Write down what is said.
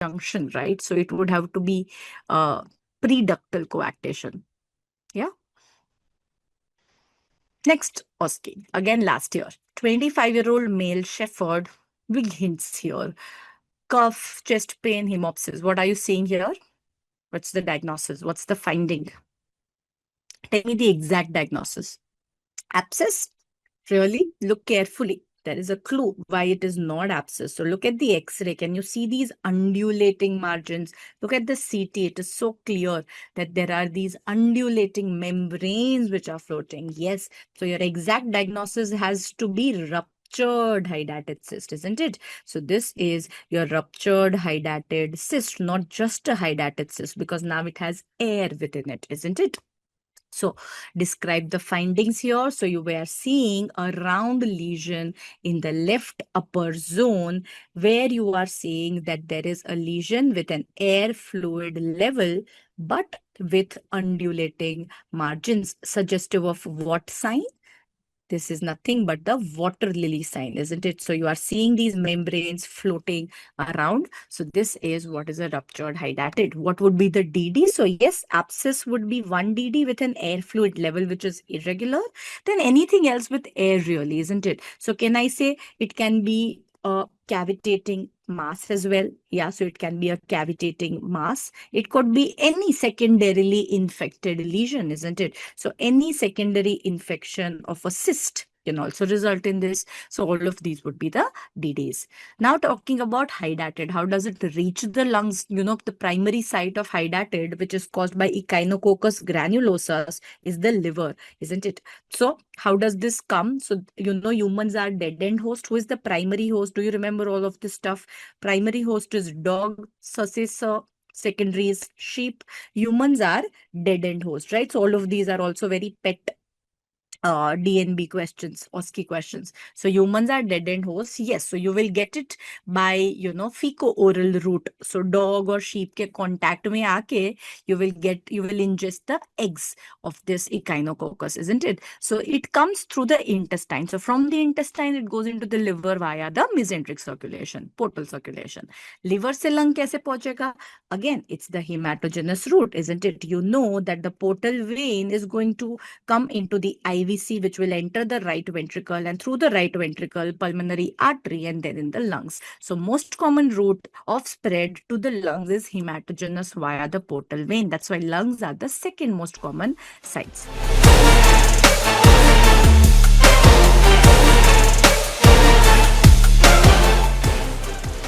junction, right? So it would have to be preductal coarctation. Yeah. Next, Oski. Again, last year. 25-year-old male shepherd. Big hints here. Cough, chest pain, hemopsis. What are you seeing here? What's the diagnosis? What's the finding? Tell me the exact diagnosis. Abscess? Really? Look carefully. There is a clue why it is not abscess. So look at the X-ray. Can you see these undulating margins? Look at the CT. It is so clear that there are these undulating membranes which are floating. Yes. So your exact diagnosis has to be ruptured hydatid cyst, isn't it? So this is your ruptured hydatid cyst, not just a hydatid cyst, because now it has air within it, isn't it? So describe the findings here. So you were seeing a round lesion in the left upper zone where you are seeing that there is a lesion with an air fluid level, but with undulating margins, suggestive of what sign? This is nothing but the water lily sign, isn't it? So you are seeing these membranes floating around. So this is what is a ruptured hydatid. What would be the DD? So yes, abscess would be 1 DD with an air fluid level, which is irregular. Then anything else with air really, isn't it? So can I say it can be a cavitating mass as well? Yeah, so it can be a cavitating mass. It could be any secondarily infected lesion, isn't it? So any secondary infection of a cyst can also result in this. So all of these would be the DDs. Now talking about hydatid, how does it reach the lungs? You know, the primary site of hydatid, which is caused by Echinococcus granulosus, is the liver, isn't it? So how does this come? So, you know, humans are dead-end host. Who is the primary host? Do you remember all of this stuff? Primary host is dog, successor, secondary is sheep. Humans are dead-end host, right? So all of these are also very pet DNB questions, OSCE questions. So humans are dead-end hosts. Yes, so you will get it by, you know, fecal-oral route. So dog or sheep ke contact mein aake, you will ingest the eggs of this Echinococcus, isn't it? So it comes through the intestine. So from the intestine, it goes into the liver via the mesenteric circulation, portal circulation. Liver se lung kaise pahunchega? Again, it's the hematogenous route, isn't it? You know that the portal vein is going to come into the IVC, which will enter the right ventricle, and through the right ventricle, pulmonary artery, and then in the lungs. So most common route of spread to the lungs is hematogenous via the portal vein. That's why lungs are the second most common sites.